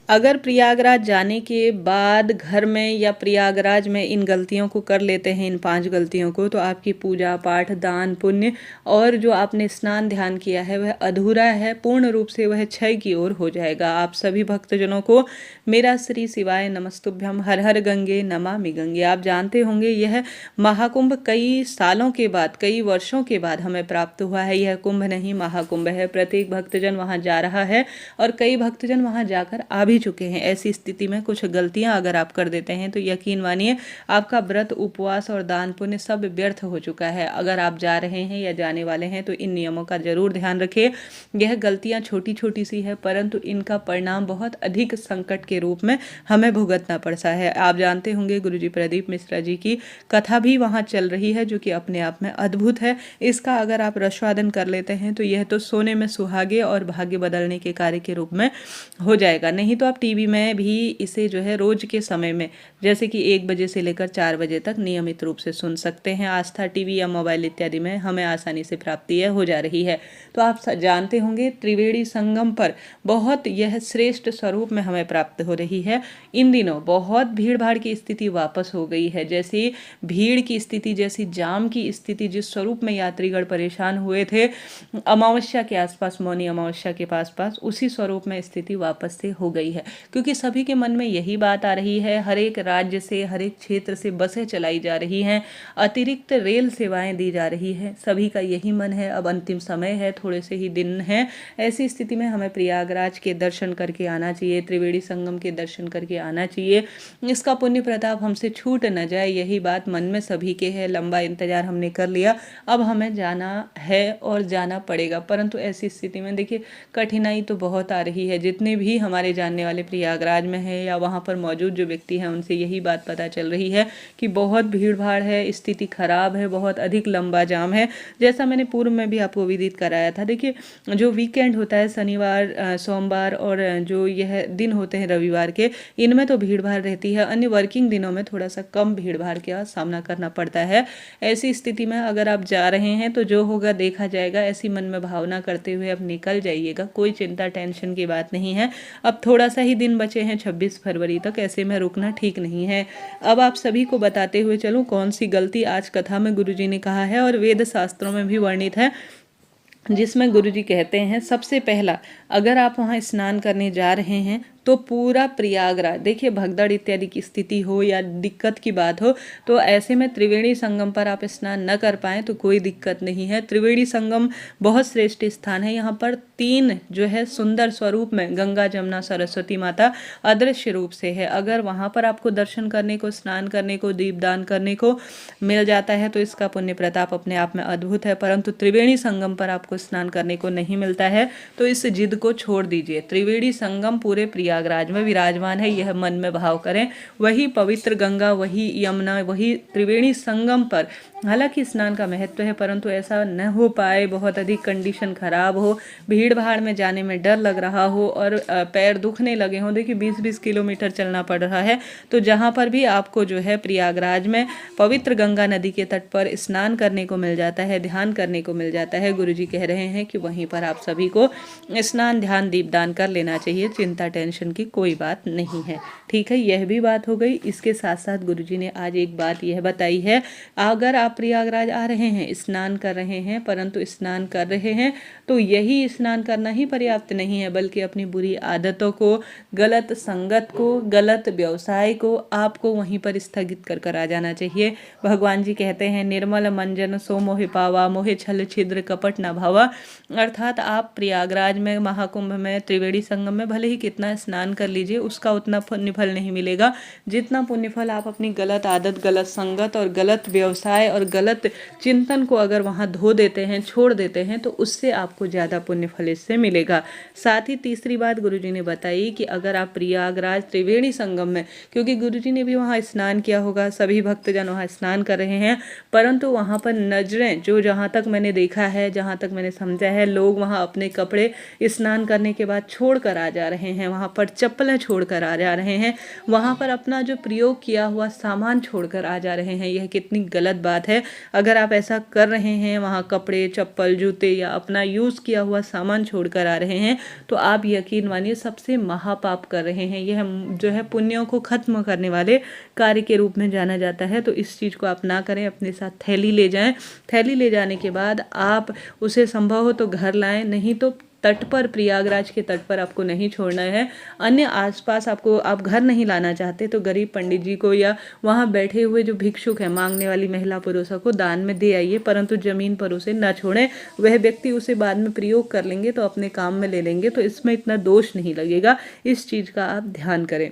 अगर प्रयागराज जाने के बाद घर में या प्रयागराज में इन गलतियों को कर लेते हैं, इन 5 गलतियों को, तो आपकी पूजा पाठ, दान पुण्य और जो आपने स्नान ध्यान किया है वह अधूरा है, पूर्ण रूप से वह क्षय की ओर हो जाएगा। आप सभी भक्तजनों को मेरा श्री शिवाय नमस्तुभ्यम, हर हर गंगे नमामि गंगे। आप जानते होंगे यह महाकुंभ कई सालों के बाद, कई वर्षों के बाद हमें प्राप्त हुआ है। यह कुंभ नहीं, महाकुंभ है। प्रत्येक भक्तजन वहां जा रहा है और कई भक्तजन वहां जाकर आ भी चुके हैं। ऐसी स्थिति में कुछ गलतियां अगर आप कर देते हैं तो यकीन मानिए आपका व्रत, उपवास और दान पुण्य सब व्यर्थ हो चुका है। अगर आप जा रहे हैं या जाने वाले हैं तो इन नियमों का जरूर ध्यान रखें। यह गलतियां छोटी छोटी सी है, परंतु इनका परिणाम बहुत अधिक संकट के रूप में हमें भुगतना पड़ता है। आप जानते होंगे गुरुजी प्रदीप मिश्रा जी की कथा भी वहां चल रही है, जो कि अपने आप में अद्भुत है। इसका अगर आप रसवादन कर लेते हैं तो यह तो सोने में सुहागे और भाग्य बदलने के कार्य के रूप में हो जाएगा। नहीं तो आप टीवी में भी इसे जो है रोज के समय में, जैसे कि 1 बजे से लेकर 4 बजे तक नियमित रूप से सुन सकते हैं। आस्था टीवी या मोबाइल इत्यादि में हमें आसानी से प्राप्ति हो जा रही है। तो आप जानते होंगे त्रिवेणी संगम पर बहुत यह श्रेष्ठ स्वरूप में हमें प्राप्त हो रही है। इन दिनों बहुत भीड़ भाड़ की स्थिति वापस हो गई है। जैसी भीड़ की स्थिति, जैसी जाम की स्थिति, जिस स्वरूप में यात्रीगण परेशान हुए थे अमावस्या के आसपास, मौनी अमावस्या के पास, उसी स्वरूप में स्थिति वापस से हो गई है। क्योंकि सभी के मन में यही बात आ रही है। हर एक राज्य से, हर एक क्षेत्र से बसें चलाई जा रही हैं, अतिरिक्त रेल सेवाएं दी जा रही है। सभी का यही मन है, अब अंतिम समय है, थोड़े से ही दिन हैं। ऐसी स्थिति में हमें प्रयागराज के दर्शन करके आना चाहिए, त्रिवेणी संगम के दर्शन करके आना चाहिए। इसका पुण्य प्रताप हमसे छूट न जाए, यही बात मन में सभी के है। लंबा इंतजार हमने कर लिया, अब हमें जाना है और जाना पड़ेगा। परंतु ऐसी स्थिति में देखिए कठिनाई तो बहुत आ रही है। जितने भी हमारे जानने वाले प्रयागराज में है या वहाँ पर मौजूद जो व्यक्ति हैं उनसे यही बात पता चल रही है कि बहुत भीड़ भाड़ है, स्थिति खराब है, बहुत अधिक लंबा जाम है। जैसा मैंने पूर्व में भी आपको विदित कराया था। देखिए जो वीकेंड होता है, शनिवार, सोमवार और जो यह दिन होते हैं रविवार के, इनमें तो भीड़ भाड़ रहती है। अन्य वर्किंग दिनों में थोड़ा सा कम भीड़ भाड़ का सामना करना पड़ता है। ऐसी स्थिति में अगर आप जा रहे हैं तो जो होगा देखा जाएगा, ऐसी मन में भावना करते हुए अब निकल जाइएगा। कोई चिंता टेंशन की बात नहीं है। अब थोड़ा सा ही दिन बचे हैं 26 फरवरी तक, ऐसे में रुकना ठीक नहीं है। अब आप सभी को बताते हुए चलूं कौन सी गलती आज कथा में गुरुजी ने कहा है और वेद शास्त्रों में भी वर्णित है, जिसमें गुरुजी कहते हैं सबसे पहला, अगर आप वहां स्नान करने जा रहे हैं तो पूरा प्रयागराज, देखिए भगदड़ इत्यादि की स्थिति हो या दिक्कत की बात हो, तो ऐसे में त्रिवेणी संगम पर आप स्नान न कर पाएँ तो कोई दिक्कत नहीं है। त्रिवेणी संगम बहुत श्रेष्ठ स्थान है। यहाँ पर 3 जो है सुंदर स्वरूप में गंगा, जमुना, सरस्वती माता अदृश्य रूप से है। अगर वहाँ पर आपको दर्शन करने को, स्नान करने को, दीपदान करने को मिल जाता है तो इसका पुण्य प्रताप अपने आप में अद्भुत है। परंतु त्रिवेणी संगम पर आपको स्नान करने को नहीं मिलता है तो इस जिद को छोड़ दीजिए। त्रिवेणी संगम पूरे प्रयागराज में विराजमान है, यह मन में भाव करें। वही पवित्र गंगा, वही यमुना, वही त्रिवेणी संगम पर हालांकि स्नान का महत्व है, परंतु ऐसा न हो पाए, बहुत अधिक कंडीशन खराब हो, भीड़ भाड़ में जाने में डर लग रहा हो और पैर दुखने लगे हों। देखिए 20-20 किलोमीटर चलना पड़ रहा है। तो जहाँ पर भी आपको जो है प्रयागराज में पवित्र गंगा नदी के तट पर स्नान करने को मिल जाता है, ध्यान करने को मिल जाता है, गुरुजी कह रहे हैं कि वहीं पर आप सभी को स्नान, ध्यान, दीपदान कर लेना चाहिए। चिंता टेंशन की कोई बात नहीं है। ठीक है, यह भी बात हो गई। इसके साथ साथ गुरुजी ने आज एक बात यह बताई है, अगर आप प्रयागराज आ रहे हैं, स्नान कर रहे हैं, परंतु स्नान कर रहे हैं तो यही स्नान करना ही पर्याप्त नहीं है, बल्कि अपनी बुरी आदतों को, गलत संगत को, गलत व्यवसाय को आपको वहीं पर स्थगित कर आ जाना चाहिए। भगवान जी कहते हैं निर्मल मंजन सो मोहि पावा, मोहे छल छिद्र कपट न भावा। अर्थात आप प्रयागराज में, महाकुंभ में, त्रिवेणी संगम में भले ही कितना स्नान कर लीजिए, उसका उतना पुण्यफल नहीं मिलेगा जितना पुण्यफल आप अपनी गलत आदत, गलत संगत और गलत व्यवसाय और गलत चिंतन को अगर वहाँ धो देते हैं, छोड़ देते हैं, तो उससे आपको ज़्यादा पुण्यफल इससे मिलेगा। साथ ही तीसरी बात गुरुजी ने बताई कि अगर आप प्रयागराज त्रिवेणी संगम में, क्योंकि गुरुजी ने भी वहाँ स्नान किया होगा, सभी भक्तजन वहाँ स्नान कर रहे हैं, परंतु वहाँ पर नजरें, जो जहाँ तक मैंने देखा है, जहाँ तक मैंने समझा है, लोग वहाँ अपने कपड़े स्नान करने के बाद छोड़ कर आ जा रहे हैं, वहाँ पर चप्पलें छोड़ कर आ जा रहे हैं, वहाँ पर अपना जो प्रयोग किया हुआ सामान छोड़ कर आ जा रहे हैं। यह कितनी गलत बात बात है। अगर आप ऐसा कर रहे हैं, वहाँ कपड़े, चप्पल, जूते या अपना यूज़ किया हुआ सामान छोड़ कर आ रहे हैं, तो आप यकीन मानिए सबसे महापाप कर रहे हैं। यह जो है पुण्यों को खत्म करने वाले कार्य के रूप में जाना जाता है। तो इस चीज़ को आप ना करें, अपने साथ थैली ले जाएं। थैली ले जाने के बाद आप उसे संभव हो तो घर लाएं, नहीं तो तट पर, प्रयागराज के तट पर आपको नहीं छोड़ना है। अन्य आसपास आपको, आप घर नहीं लाना चाहते तो गरीब पंडित जी को या वहाँ बैठे हुए जो भिक्षुक है, मांगने वाली महिला पुरुषों को दान में दे आइए, परंतु जमीन पर उसे न छोड़ें। वह व्यक्ति उसे बाद में प्रयोग कर लेंगे तो अपने काम में ले लेंगे, तो इसमें इतना दोष नहीं लगेगा। इस चीज़ का आप ध्यान करें।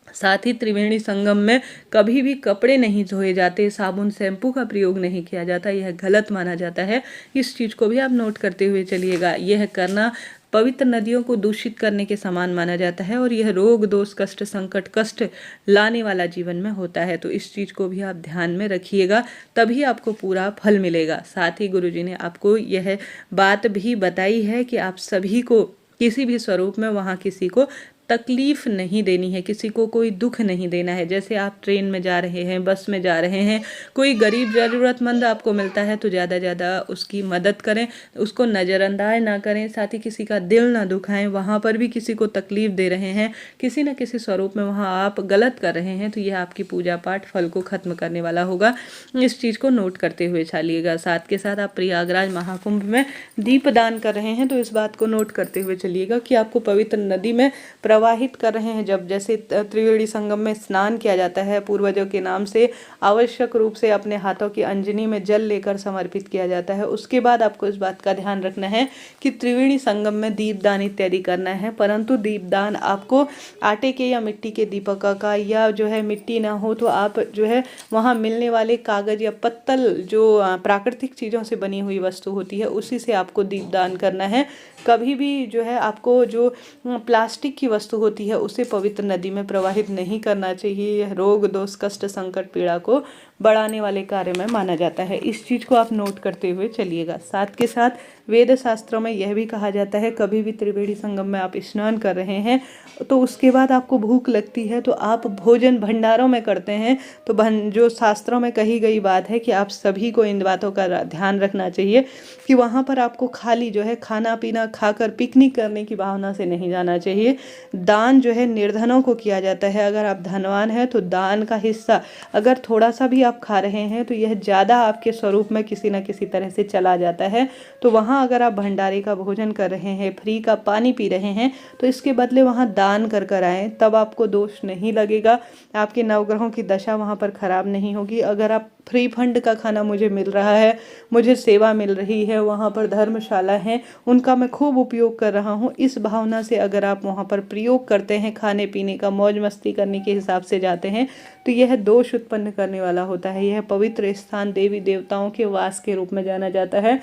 साथ ही त्रिवेणी संगम में कभी भी कपड़े नहीं धोए जाते, साबुन शैम्पू का प्रयोग नहीं किया जाता, यह गलत माना जाता है। इस चीज़ को भी आप नोट करते हुए चलिएगा। यह करना पवित्र नदियों को दूषित करने के समान माना जाता है और यह रोग, दोष, कष्ट, संकट, कष्ट लाने वाला जीवन में होता है। तो इस चीज़ को भी आप ध्यान में रखिएगा, तभी आपको पूरा फल मिलेगा। साथ ही गुरुजी ने आपको यह बात भी बताई है कि आप सभी को किसी भी स्वरूप में वहाँ किसी को तकलीफ नहीं देनी है, किसी को कोई दुख नहीं देना है। जैसे आप ट्रेन में जा रहे हैं, बस में जा रहे हैं, कोई गरीब ज़रूरतमंद आपको मिलता है तो ज़्यादा ज़्यादा उसकी मदद करें, उसको नज़रअंदाज ना करें। साथ ही किसी का दिल ना दुखाएं। वहाँ पर भी किसी को तकलीफ दे रहे हैं, किसी न किसी स्वरूप में वहाँ आप गलत कर रहे हैं, तो यह आपकी पूजा पाठ फल को खत्म करने वाला होगा। इस चीज़ को नोट करते हुए चलिएगा। साथ के साथ आप प्रयागराज महाकुंभ में दीप दान कर रहे हैं तो इस बात को नोट करते हुए चलिएगा कि आपको पवित्र नदी में प्रवाहित कर रहे हैं। जब जैसे त्रिवेणी संगम में स्नान किया जाता है, पूर्वजों के नाम से आवश्यक रूप से अपने हाथों की अंजनी में जल लेकर समर्पित किया जाता है। उसके बाद आपको इस बात का ध्यान रखना है कि त्रिवेणी संगम में दीपदान इत्यादि करना है, परंतु दीपदान आपको आटे के या मिट्टी के दीपक का, या जो है मिट्टी ना हो तो आप जो है वहाँ मिलने वाले कागज या पत्तल, जो प्राकृतिक चीज़ों से बनी हुई वस्तु होती है, उसी से आपको दीपदान करना है। कभी भी जो है आपको जो प्लास्टिक की वस्तु होती है उसे पवित्र नदी में प्रवाहित नहीं करना चाहिए। यह रोग, दोष, कष्ट, संकट, पीड़ा को बढ़ाने वाले कार्य में माना जाता है। इस चीज़ को आप नोट करते हुए चलिएगा। साथ के साथ वेद शास्त्रों में यह भी कहा जाता है, कभी भी त्रिवेणी संगम में आप स्नान कर रहे हैं तो उसके बाद आपको भूख लगती है तो आप भोजन भंडारों में करते हैं, तो जो शास्त्रों में कही गई बात है कि आप सभी को इन बातों का ध्यान रखना चाहिए कि वहाँ पर आपको खाली जो है खाना पीना खाकर पिकनिक करने की भावना से नहीं जाना चाहिए। दान जो है निर्धनों को किया जाता है। अगर आप धनवान हैं तो दान का हिस्सा अगर थोड़ा सा भी आप खा रहे हैं तो यह ज़्यादा आपके स्वरूप में किसी न किसी तरह से चला जाता है। तो वहाँ अगर आप भंडारे का भोजन कर रहे हैं, फ्री का पानी पी रहे हैं, तो इसके बदले वहाँ दान कर कर आएँ, तब आपको दोष नहीं लगेगा। आपके नवग्रहों की दशा वहाँ पर खराब नहीं होगी। अगर आप फ्री फंड का खाना मुझे मिल रहा है, मुझे सेवा मिल रही है, वहाँ पर धर्मशाला हैं, उनका मैं खूब उपयोग कर रहा हूँ, इस भावना से अगर आप वहाँ पर प्रयोग करते हैं, खाने पीने का मौज मस्ती करने के हिसाब से जाते हैं, तो यह दोष उत्पन्न करने वाला होता है। यह पवित्र स्थान देवी देवताओं के वास के रूप में जाना जाता है।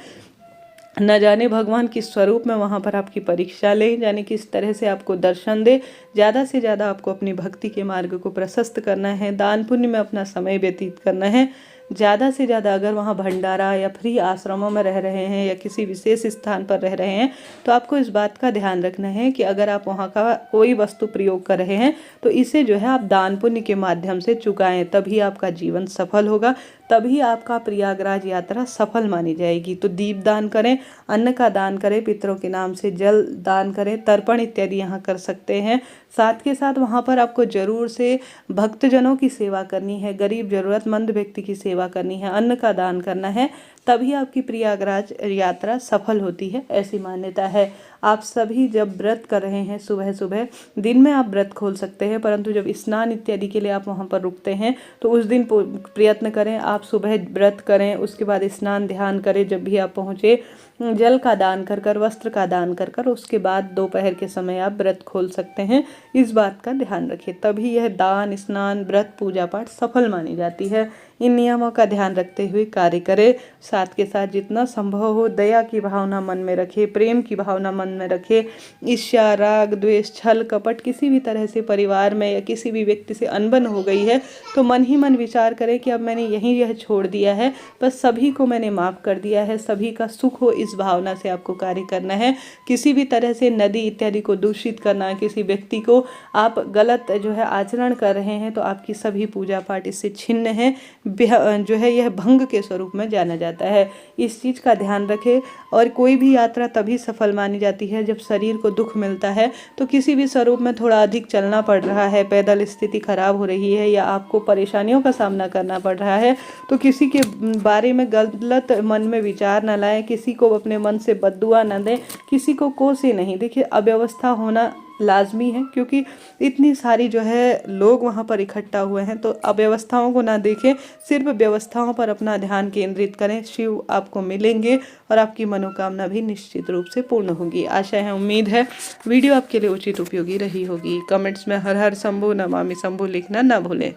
न जाने भगवान किस स्वरूप में वहाँ पर आपकी परीक्षा ले, यानी किस तरह से आपको दर्शन दे। ज़्यादा से ज़्यादा आपको अपनी भक्ति के मार्ग को प्रशस्त करना है, दान पुण्य में अपना समय व्यतीत करना है। ज़्यादा से ज़्यादा अगर वहाँ भंडारा या फ्री आश्रमों में रह रहे हैं या किसी विशेष स्थान पर रह रहे हैं तो आपको इस बात का ध्यान रखना है कि अगर आप वहाँ का कोई वस्तु प्रयोग कर रहे हैं तो इसे जो है आप दान पुण्य के माध्यम से चुकाएं, तभी आपका जीवन सफल होगा, तभी आपका प्रयागराज यात्रा सफल मानी जाएगी। तो दीप दान करें, अन्न का दान करें, पितरों के नाम से जल दान करें, तर्पण इत्यादि यहाँ कर सकते हैं। साथ के साथ वहाँ पर आपको जरूर से भक्तजनों की सेवा करनी है, गरीब जरूरतमंद व्यक्ति की सेवा करनी है, अन्न का दान करना है, तभी आपकी प्रयागराज यात्रा सफल होती है, ऐसी मान्यता है। आप सभी जब व्रत कर रहे हैं, सुबह सुबह दिन में आप व्रत खोल सकते हैं, परंतु जब स्नान इत्यादि के लिए आप वहाँ पर रुकते हैं तो उस दिन प्रयत्न करें आप सुबह व्रत करें, उसके बाद स्नान ध्यान करें। जब भी आप पहुँचे जल का दान कर कर, वस्त्र का दान कर कर, उसके बाद दोपहर के समय आप व्रत खोल सकते हैं। इस बात का ध्यान रखिए, तभी यह दान, स्नान, व्रत, पूजा पाठ सफल मानी जाती है। इन नियमों का ध्यान रखते हुए कार्य करें। साथ के साथ जितना संभव हो दया की भावना मन में रखें, प्रेम की भावना मन में रखें। ईर्ष्या, राग, द्वेष, छल, कपट किसी भी तरह से परिवार में या किसी भी व्यक्ति से अनबन हो गई है तो मन ही मन विचार करें कि अब मैंने यह छोड़ दिया है, बस सभी को मैंने माफ़ कर दिया है, सभी का सुख हो इस इस भावना से आपको कार्य करना है। किसी भी तरह से नदी इत्यादि को दूषित करना, किसी व्यक्ति को आप गलत जो है आचरण कर रहे हैं तो आपकी सभी पूजा पाठ इससे छिन्न है, जो है यह भंग के स्वरूप में जाना जाता है। इस चीज़ का ध्यान रखें। और कोई भी यात्रा तभी सफल मानी जाती है जब शरीर को दुख मिलता है। तो किसी भी स्वरूप में थोड़ा अधिक चलना पड़ रहा है, पैदल स्थिति खराब हो रही है या आपको परेशानियों का सामना करना पड़ रहा है, तो किसी के बारे में गलत मन में विचार न लाएं, किसी को अपने मन से बद्दुआ न दें, किसी को कोसे नहीं। देखिए, अव्यवस्था होना लाजमी है क्योंकि इतनी सारी जो है लोग वहाँ पर इकट्ठा हुए हैं, तो अव्यवस्थाओं को ना देखें, सिर्फ व्यवस्थाओं पर अपना ध्यान केंद्रित करें। शिव आपको मिलेंगे और आपकी मनोकामना भी निश्चित रूप से पूर्ण होगी। आशा है, उम्मीद है वीडियो आपके लिए उचित उपयोगी रही होगी। कमेंट्स में हर हर शंभु नमामि शंभु लिखना ना भूलें।